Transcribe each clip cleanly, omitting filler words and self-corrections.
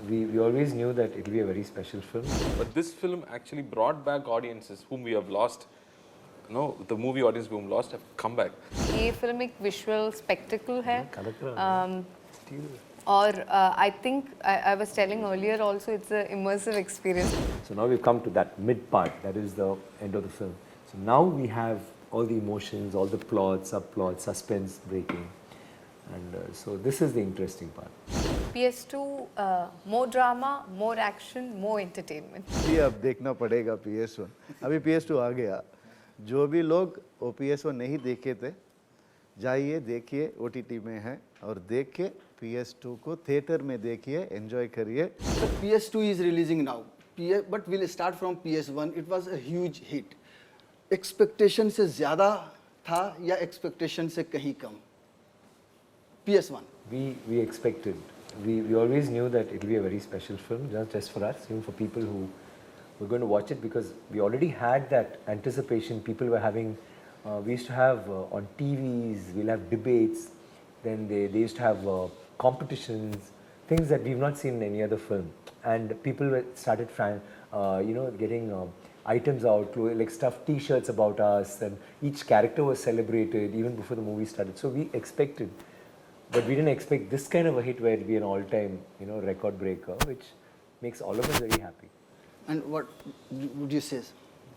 we always knew that it will be a very special film. But this film actually brought back audiences whom we have lost. No, the movie audience whom lost have come back. ये film एक visual spectacle है और और I think I was telling earlier also it's an immersive experience. So now we've come to that mid part, that is the end of the film. So now we have all the emotions, all the plots, subplots, suspense breaking, and so this is the interesting part. PS2 more drama, more action, more entertainment. ये अब देखना पड़ेगा PS1. अभी PS2 आ गया. जो भी लोग वो PS1 नहीं देखे थे, जाइए देखिए, OTT में है और देख के PS2 को थिएटर में देखिए, एंजॉय करिए. So PS2 is releasing now, but we'll start from PS1. It was a huge hit. Expectation से ज़्यादा था या expectation से कहीं कम? PS1. We expected, we always knew that it will be a very special film, not just for us, even for people who were going to watch it, because we already had that anticipation. People were having, we used to have on TVs, we'll have debates, then they used to have competitions, things that we've not seen in any other film, and people started getting items out, like stuffed T-shirts about us, and each character was celebrated even before the movie started. So we expected, but we didn't expect this kind of a hit where it'd be an all-time, record breaker, which makes all of us very happy. And what would you say?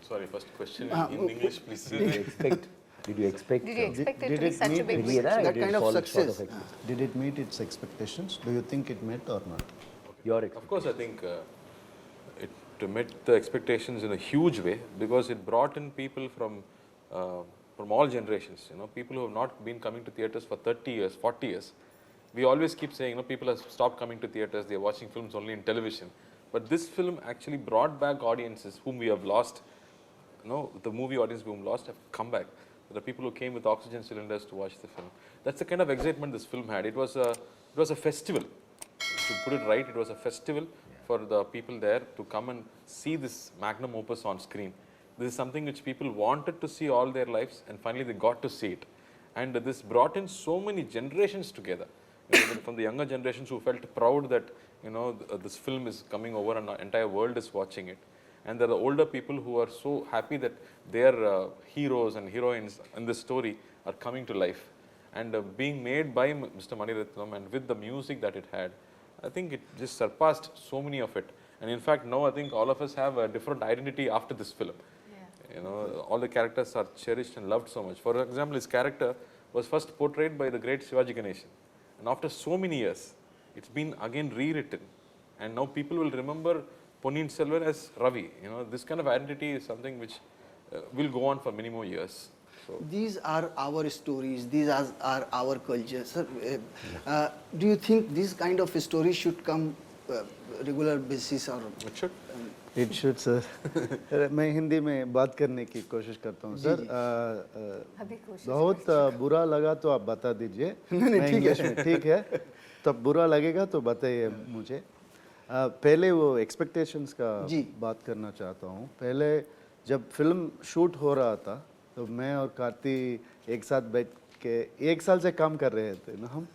Sorry, first question in English, please. Did you expect? Did you expect it to be such a big Yeah, hit? That kind of success. Did it meet its expectations? Do you think it met or not? Your Of expectation. course, I think it met the expectations in a huge way, because it brought in people from all generations. People who have not been coming to theaters for 30 years, 40 years. We always keep saying, people have stopped coming to theaters. They are watching films only in television. But this film actually brought back audiences whom we have lost. The movie audience whom we lost have come back. There are people who came with oxygen cylinders to watch the film. That's the kind of excitement this film had. It was a festival. To put it right, it was a festival for the people there to come and see this magnum opus on screen. This is something which people wanted to see all their lives, and finally they got to see it. And this brought in so many generations together. From the younger generations who felt proud that this film is coming over and the entire world is watching it. And there are the older people who are so happy that their heroes and heroines in this story are coming to life. And being made by Mr. Mani Ratnam, and with the music that it had, I think it just surpassed so many of it. And in fact, now I think all of us have a different identity after this film. Yeah. All the characters are cherished and loved so much. For example, his character was first portrayed by the great Shivaji Ganesan. And after so many years, it's been again rewritten. And now people will remember Ponniyin Selvan as Ravi. This kind of identity is something which will go on for many more years. So These are our stories. These are our culture. Sir, do you think this kind of story should come regular basis or? it should. It should, sir. मैं हिंदी में बात करने की कोशिश करता हूँ, sir. बहुत बुरा लगा तो आप बता दीजिए. मैं इंग्लिश में ठीक है. तब बुरा लगेगा तो बताइए मुझे. पहले वो एक्सपेक्टेशंस का बात करना चाहता हूँ. पहले जब फिल्म शूट हो रहा था तो मैं और कार्ति एक साथ बैठ के 1 साल से काम कर रहे थे ना हम.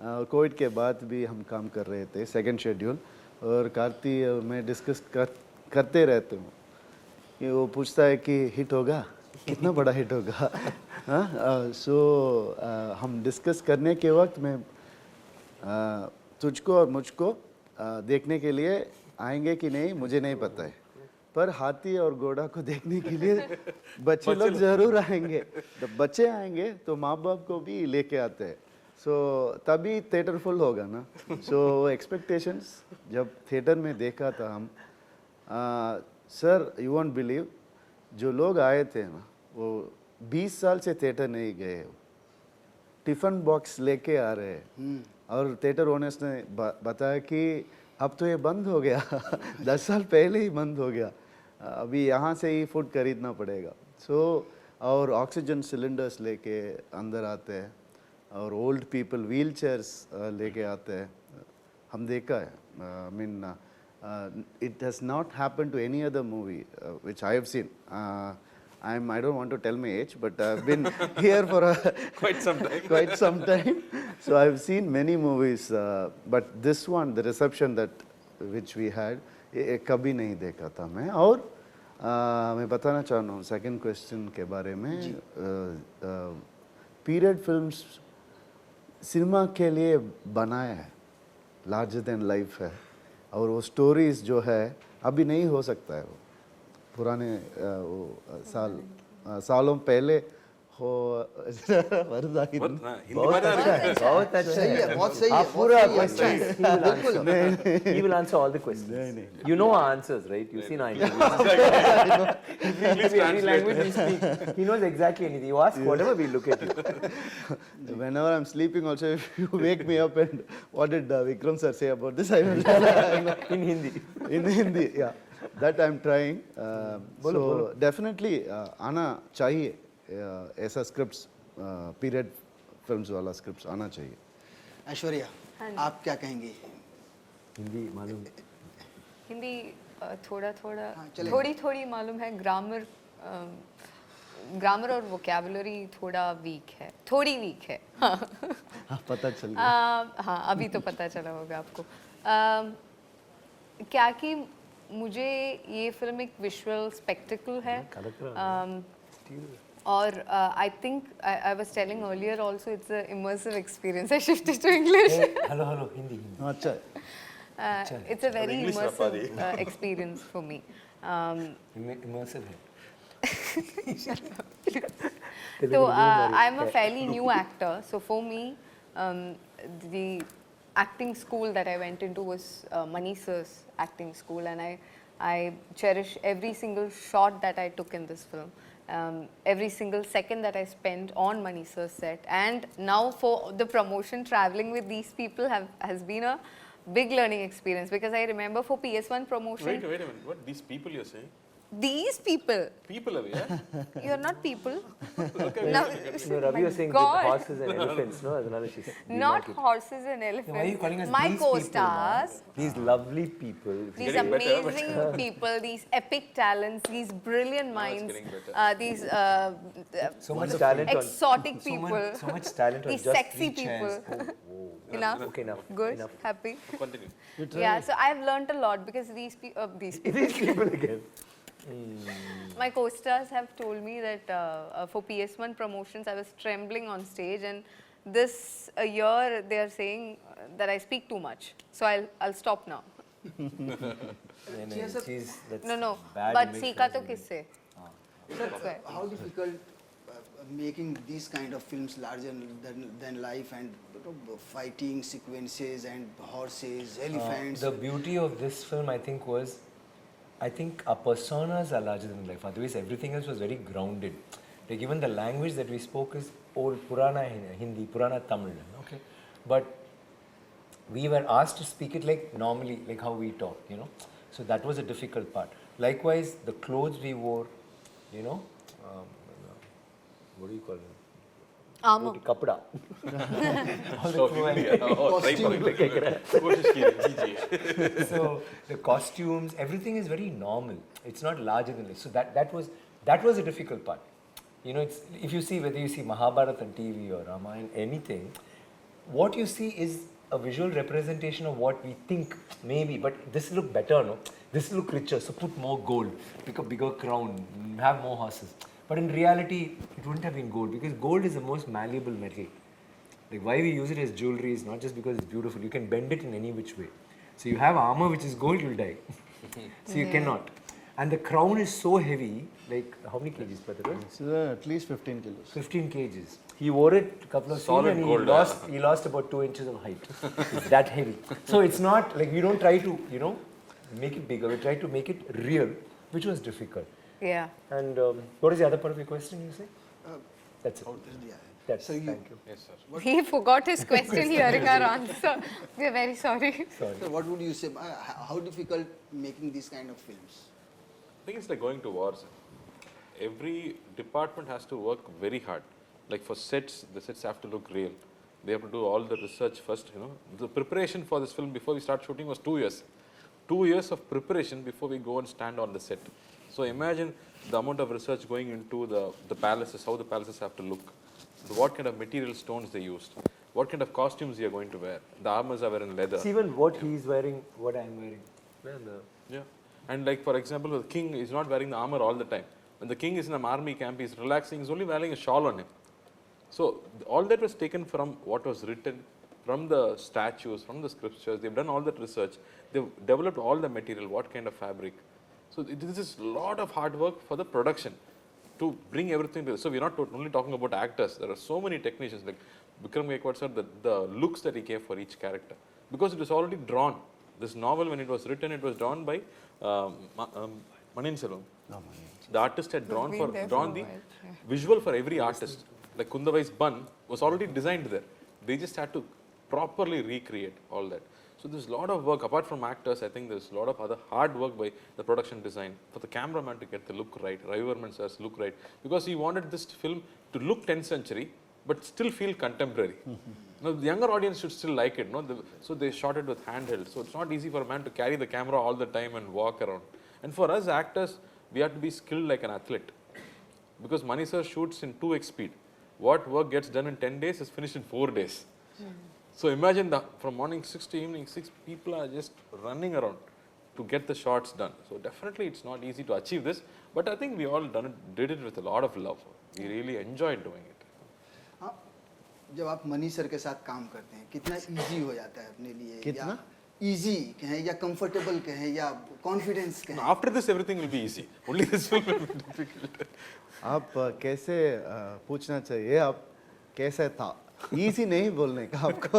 कोविड के बाद भी हम काम कर रहे थे, सेकंड शेड्यूल. और कार्ति और मैं डिस्कस करते रहते हूँ कि वो पूछता है कि हिट होगा, कितना बड़ा हिट होगा. सो हम डिस्कस करने के वक्त में तुझको और मुझको देखने के लिए आएंगे कि नहीं मुझे नहीं पता है, पर हाथी और घोड़ा को देखने के लिए बच्चे लोग ज़रूर आएंगे. जब बच्चे आएंगे तो माँ बाप को भी लेके आते हैं. सो तभी थिएटर फुल होगा ना. सो एक्सपेक्टेशंस जब थिएटर में देखा था हम, सर यू वोंट बिलीव, जो लोग आए थे ना वो 20 साल से थिएटर नहीं गए. टिफ़िन बॉक्स लेके आ रहे हैं. और थिएटर ओनर्स ने बताया कि अब तो ये बंद हो गया. 10 साल पहले ही बंद हो गया. अभी यहाँ से ही फूड खरीदना पड़ेगा. सो और ऑक्सीजन सिलेंडर्स लेके अंदर आते हैं और ओल्ड पीपल व्हील चेयर्स लेके आते हैं. हम देखा है. I mean it has not happened to any other movie which I have seen. I don't want to tell my age, but I've been here for Quite some time. quite some time. So I've seen many movies, but this one, the reception that which we had, ये कभी नहीं देखा था मैं. और मैं बताना चाह रहा हूँ सेकंड क्वेश्चन के बारे में. पीरियड फिल्म्स सिनेमा के लिए बनाया है, लार्जर देन लाइफ है, और वो स्टोरीज जो है अभी नहीं हो सकता है. वो पुराने वो सालों पहले हो. वर्दा हिंदी बहुत अच्छा है. बहुत अच्छा सही है, बहुत सही है, आप बहुत पूरा सही है, अच्छा है. question he will answer all the questions. You know our answers, right? You've seen our interviews. Every language we speak, he knows exactly anything. You ask whatever, we look at you. Whenever I'm sleeping also, if you wake me up and what did Vikram sir say about this, I will In Hindi. in Hindi, yeah, that I'm trying. So definitely आना चाहिए, ऐसा scripts, period films वाला scripts आना चाहिए. ऐश्वर्या, आप क्या कहेंगे? हिंदी मालूम. हिंदी थोड़ा थोड़ा चलेगा. थोड़ी थोड़ी मालूम है. ग्रामर और वोकैबुलरी थोड़ा वीक है, थोड़ी वीक है. हाँ, पता चल गया. हाँ, अभी तो पता चला होगा आपको. क्या कि मुझे ये फिल्म एक विजुअल स्पेक्टिकल है. और I think I was telling earlier also it's a immersive experience. I shifted to English. Hello Hindi. अच्छा. It's a very immersive experience for me. Immersive है. So I'm a fairly new actor. So for me, the acting school that I went into was Mani sir's acting school, and I cherish every single shot that I took in this film. Every single second that I spent on Mani sir's set, and now for the promotion, traveling with these people has been a big learning experience, because I remember for PS1 promotion. Wait a minute. What these people you're saying? These people. People are yeah. You're not people. Okay. Now, No, Ravi was saying God. horses and elephants. No, that's another she's not horses and elephants. Why are you calling us My these people, co-stars, These lovely people. these getting better, amazing people, these epic talents, these brilliant minds, getting better. these So much talent on exotic people, so much talent on these just sexy 3 chairs. people. Oh, Enough? okay, enough. Good? Enough. Happy? Continue. Yeah, so I've learnt a lot, because these people, These people again. my co-stars have told me that for PS1 promotions I was trembling on stage, and this year they are saying that I speak too much. So I'll stop now. That's No, bad but image सीखा for तो us. किससे? That's why. How difficult making these kind of films larger than life, and fighting sequences and horses, elephants. The beauty of this film, I think, was, I think our personas are larger than life. Otherwise, everything else was very grounded. Like even the language that we spoke is old Purana Hindi, Purana Tamil. Okay, but we were asked to speak it like normally, like how we talk. So that was a difficult part. Likewise, the clothes we wore, what do you call them? Armor. Kapda. So India. Oh, try कोशिश की जी. So the costumes, everything is very normal. It's not larger than life. So that was a difficult part. It's, if you see, whether you see Mahabharata on TV or Ramayana, anything, what you see is a visual representation of what we think maybe, but this will look better, no? This will look richer, so put more gold, pick a bigger crown, have more horses. But in reality, it wouldn't have been gold, because gold is the most malleable metal. Like why we use it as jewelry is not just because it's beautiful, you can bend it in any which way. So you have armor which is gold, you'll die. So you cannot. And the crown is so heavy, like how many kgs, Padra? It's at least 15 kilos. 15 kgs. He wore it a couple of Solid scenes and gold, he lost about 2 inches of height. It's that heavy. So it's not like we don't try to, make it bigger. We try to make it real, which was difficult. Yeah. And what is the other part of your question you say? That's it. That's So thank you. Yes, sir. He forgot his question hearing our answer. We are very sorry. Sorry. So what would you say? How difficult making these kind of films? I think it's like going to war, sir. Every department has to work very hard. Like for sets, the sets have to look real. They have to do all the research first, The preparation for this film before we start shooting was 2 years. 2 years of preparation before we go and stand on the set. So imagine the amount of research going into the palaces, how the palaces have to look, what kind of material stones they used, what kind of costumes you are going to wear. The armors are wearing leather. It's even what he's wearing, what I'm wearing. Yeah. And like for example, the king is not wearing the armor all the time. When the king is in an army camp, he's relaxing, he's only wearing a shawl on him. So all that was taken from what was written, from the statues, from the scriptures. They've done all that research. They've developed all the material, what kind of fabric. So this is a lot of hard work for the production to bring everything together. So we're not only talking about actors. There are so many technicians like Vikram Gaikwad sir, the looks that he gave for each character. Because it was already drawn. This novel, when it was written, it was drawn by Ponniyin Selvan. The artist had drawn the visual for every artist. Like Kundavai's bun was already designed there. They just had to properly recreate all that. So there's a lot of work, apart from actors, I think there's a lot of other hard work by the production design, for the cameraman to get the look right, Ravi Varman sir's look right, because he wanted this film to look 10th century, but still feel contemporary. Now, the younger audience should still like it, no? So they shot it with handheld. So it's not easy for a man to carry the camera all the time and walk around. And for us actors, we have to be skilled like an athlete, because Mani sir shoots in 2x speed. What work gets done in 10 days is finished in 4 days. So imagine from morning 6 to evening 6, people are just running around to get the shots done. So definitely it's not easy to achieve this, but I think we all did it with a lot of love. We really enjoyed doing it. हाँ, जब आप money sir के साथ काम करते हैं कितना easy हो जाता है अपने लिए? कितना इजी कहें या कंफर्टेबल कहें या कॉन्फिडेंस कहें? After this everything will be easy. Only this will be difficult. आप कैसे पूछना चाहिए आप कैसे था? इजी नहीं बोलने का आपको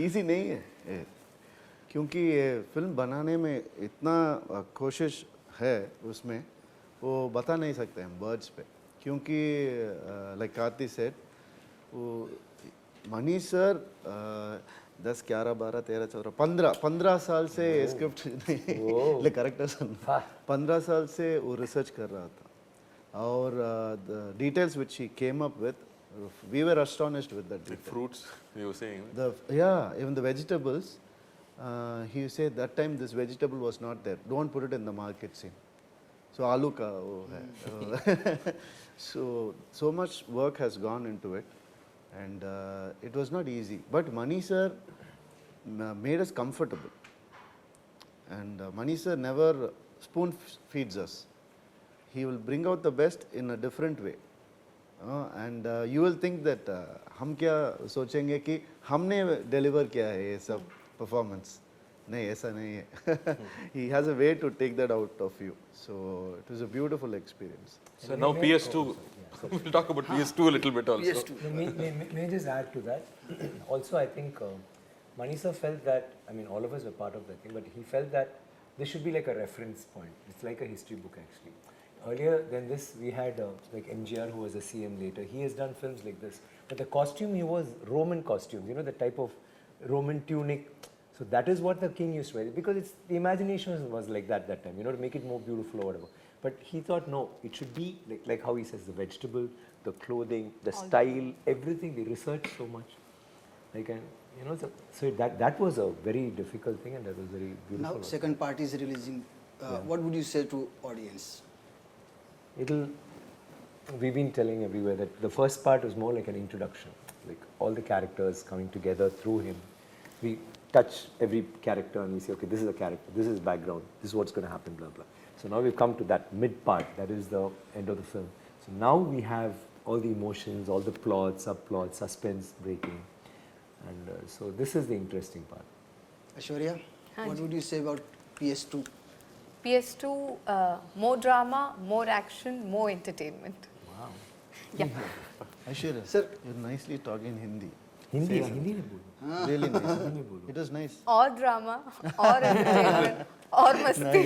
इजी नहीं है, क्योंकि ये फिल्म बनाने में इतना कोशिश है उसमें, वो बता नहीं सकते हम वर्ड्स पे, क्योंकि लाइक कार्ति सेड, वो मनी सर 10, 11, 12, 13, 14, 15 साल से स्क्रिप्ट नहीं करेक्टर सुन 15 साल से वो रिसर्च कर रहा था, और the details which he came up with, we were astonished with that. Like fruits, you were saying. Yeah, even the vegetables. He said that time this vegetable was not there. Don't put it in the market scene. So aloo ka wo hai. So much work has gone into it, and it was not easy. But Mani sir made us comfortable, and Mani sir never spoon feeds us. He will bring out the best in a different way. And you will think that हम क्या सोचेंगे कि हमने deliver किया है ये सब performance, नहीं ऐसा नहीं है. He has a way to take that out of you, so it was a beautiful experience. So now PS2, we'll talk about PS2 a little bit also. PS2. May I just add to that? Also, I think Mani sir felt that, I mean, all of us were part of that thing, but he felt that this should be like a reference point. It's like a history book actually. Earlier than this, we had like MGR, who was a CM later. He has done films like this. But the costume, he was Roman costumes, you know, the type of Roman tunic. So that is what the king used to wear, because the imagination was like that time, you know, to make it more beautiful or whatever. But he thought, no, it should be like how he says, the vegetable, the clothing, the style, everything. They researched so much. Like, and, you know, so that was a very difficult thing, and that was very beautiful. Now, second part is releasing. What would you say to audience? We've been telling everywhere that the first part was more like an introduction, like all the characters coming together through him. We touch every character and we say, okay, this is a character, this is background, this is what's going to happen, blah, blah. So now we've come to that mid part, that is the end of the film. So now we have all the emotions, all the plots, subplots, suspense breaking. And so this is the interesting part. Aishwarya, what would you say about PS2? PS2, more drama, more action, more entertainment. Wow. Yeah. Aishwarya, Sir, you're nicely talking Hindi. Hindi में बोलो. Really nice. It was nice. और drama, और entertainment, और मस्ती.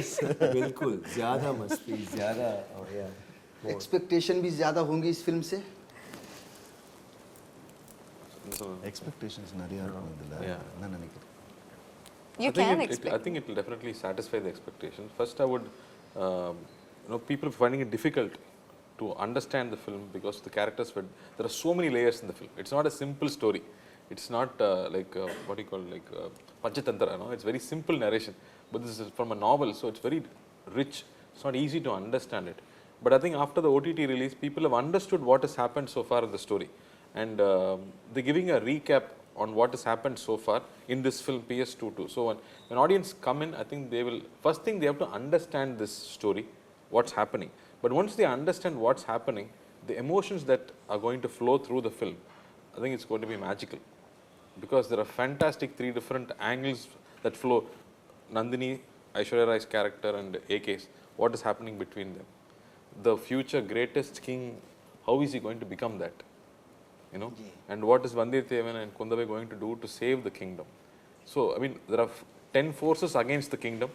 बिल्कुल, ज़्यादा मस्ती, ज़्यादा, yeah. एक्सपेक्टेशन भी ज़्यादा होंगी इस फिल्म से? Expectations நிறைய இருக்கும் இதுல. நான் நினைக்கிறேன். You can expect. I think it will definitely satisfy the expectations. First, I would, people finding it difficult to understand the film because the characters were, there are so many layers in the film. It's not a simple story. It's not what do you call, Panchatantra, it's very simple narration. But this is from a novel, so it's very rich. It's not easy to understand it. But I think after the OTT release, people have understood what has happened so far in the story. and they're giving a recap on what has happened so far in this film PS2 too. So when audience come in, I think they will, first thing they have to understand this story, what's happening. But once they understand what's happening, the emotions that are going to flow through the film, I think it's going to be magical. Because there are fantastic 3 different angles that flow. Nandini, Aishwarya Rai's character and AK's, what is happening between them. The future greatest king, how is he going to become that? You know, and what is Vandiyathevan and Kundabai going to do to save the kingdom? So, I mean, there are 10 forces against the kingdom,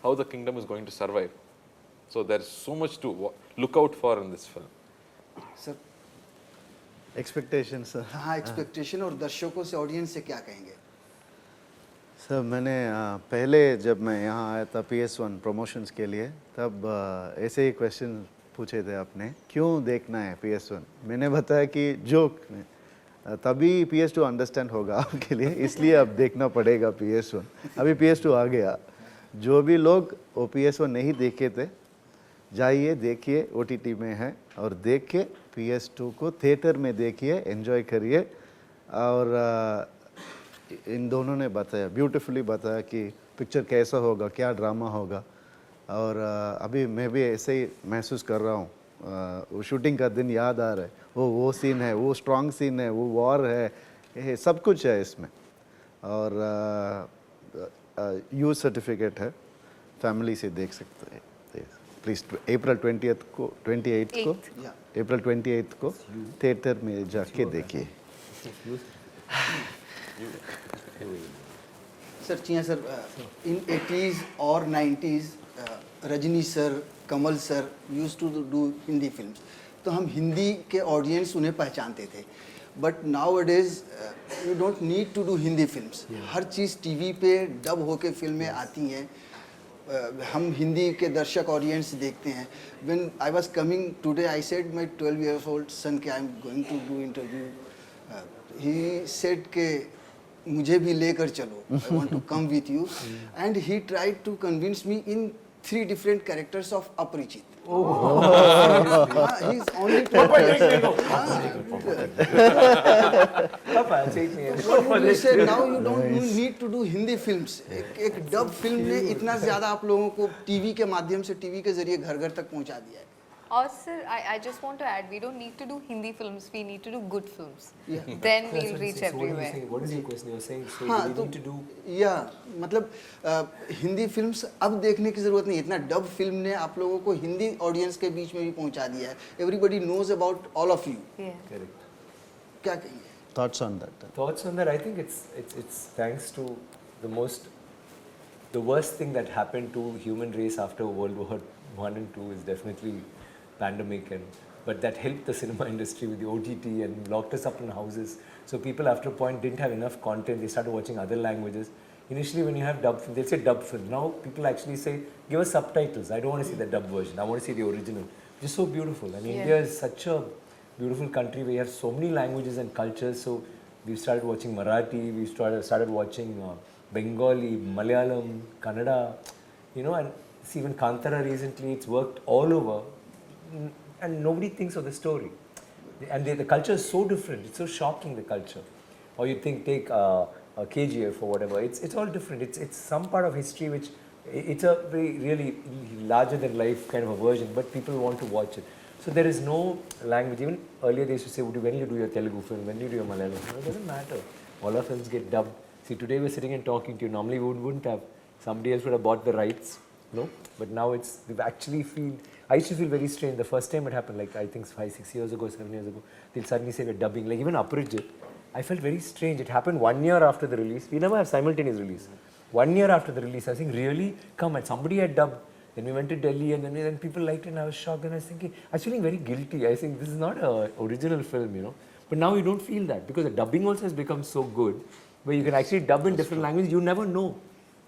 how the kingdom is going to survive. So, there is so much to look out for in this film. Sir expectation sir हाँ expectation और दर्शकों से audience से क्या कहेंगे sir मैंने पहले जब मैं यहाँ आया था PS1 प्रमोशंस के लिए तब ऐसे ही क्वेश्चन पूछे थे आपने क्यों देखना है PS1 मैंने बताया कि जो तभी PS2 अंडरस्टैंड होगा आपके लिए इसलिए अब देखना पड़ेगा PS1 अभी PS2 आ गया जो भी लोग वो PS1 नहीं देखे थे जाइए देखिए OTT में है और देख के PS2 को थिएटर में देखिए एंजॉय करिए और इन दोनों ने बताया ब्यूटीफुली बताया कि पिक्चर कैसा होगा क्या ड्रामा होगा और अभी मैं भी ऐसे ही महसूस कर रहा हूँ वो शूटिंग का दिन याद आ रहा है वो सीन है वो स्ट्रॉन्ग सीन है वो वॉर है ये सब कुछ है इसमें और यूज सर्टिफिकेट है फैमिली से देख सकते हैं प्लीज अप्रैल 28 को अप्रैल 28 को थिएटर में जाके देखिए सर चिया सर इन 80s और 90s Rajni sir Kamal sir used to do Hindi films तो हम हिंदी के ऑडियंस उन्हें पहचानते थे but now it is you don't need to do Hindi films हर चीज़ टीवी पे डब होके फिल्में आती हैं हम हिंदी के दर्शक ऑडियंस देखते हैं when I was coming today I said my 12 years old son के I am going to do interview he said के मुझे भी लेकर चलो I want to come with you and he tried to convince me in 3 different characters of अपरिचित he is only you said now you don't need to do Hindi films एक dub film ने इतना ज्यादा आप लोगों को TV के माध्यम से टीवी के जरिए घर घर तक पहुंचा दिया है Or sir, I just want to add, we don't need to do Hindi films, we need to do good films. Then we'll reach everywhere. What is your question? You're saying so हाँ we तो need to do या मतलब Hindi films अब देखने की ज़रूरत नहीं इतना डब फिल्म ने आप लोगों को हिंदी ऑडियंस के बीच में भी पहुंचा दिया है everybody knows about all of you correct. क्या कहेंगे thoughts on that Thoughts on that? I think it's thanks to the worst thing that happened to human race after World War I and II is definitely pandemic but that helped the cinema industry with the OTT and locked us up in houses. So people after a point didn't have enough content. They started watching other languages. Initially when you have dub film, they'll say dub film. Now people actually say, give us subtitles. I don't want to see the dub version. I want to see the original. Which is so beautiful. And India is such a beautiful country where you have so many languages and cultures. So we started watching Marathi, we started watching Bengali, Malayalam, Kannada, you know, and see even Kantara recently, it's worked all over. And nobody thinks of the story. And the culture is so different. It's so shocking, the culture. Or you think, take a KGF or whatever. It's all different. It's some part of history which, it's a very really larger than life kind of a version, but people want to watch it. So there is no language. Even earlier they used to say, when do you do your Telugu film? When do you do your Malayalam film? It doesn't matter. All our films get dubbed. See, today we're sitting and talking to you. Normally we wouldn't have. Somebody else would have bought the rights. No? But now we've actually I used to feel very strange. The first time it happened, like I think 5-6 years ago, 7 years ago, they'll suddenly say we're dubbing. Like even Aparijit, I felt very strange. It happened 1 year after the release. We never have simultaneous release. 1 year after the release, I was thinking, really? Come, and somebody had dubbed. Then we went to Delhi and then people liked it and I was shocked and I was thinking, I was feeling very guilty. I was thinking, this is not an original film, you know. But now you don't feel that because the dubbing also has become so good where you can actually dub in different languages. You never know.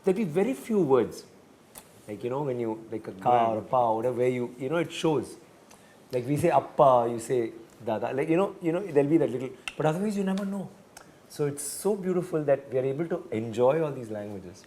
There'll be very few words. Like, you know, when you, like a ka or a pa or whatever, where you know, it shows. Like we say appa, you say dada. Like, you know, there'll be that little, but otherwise you never know. So it's so beautiful that we are able to enjoy all these languages.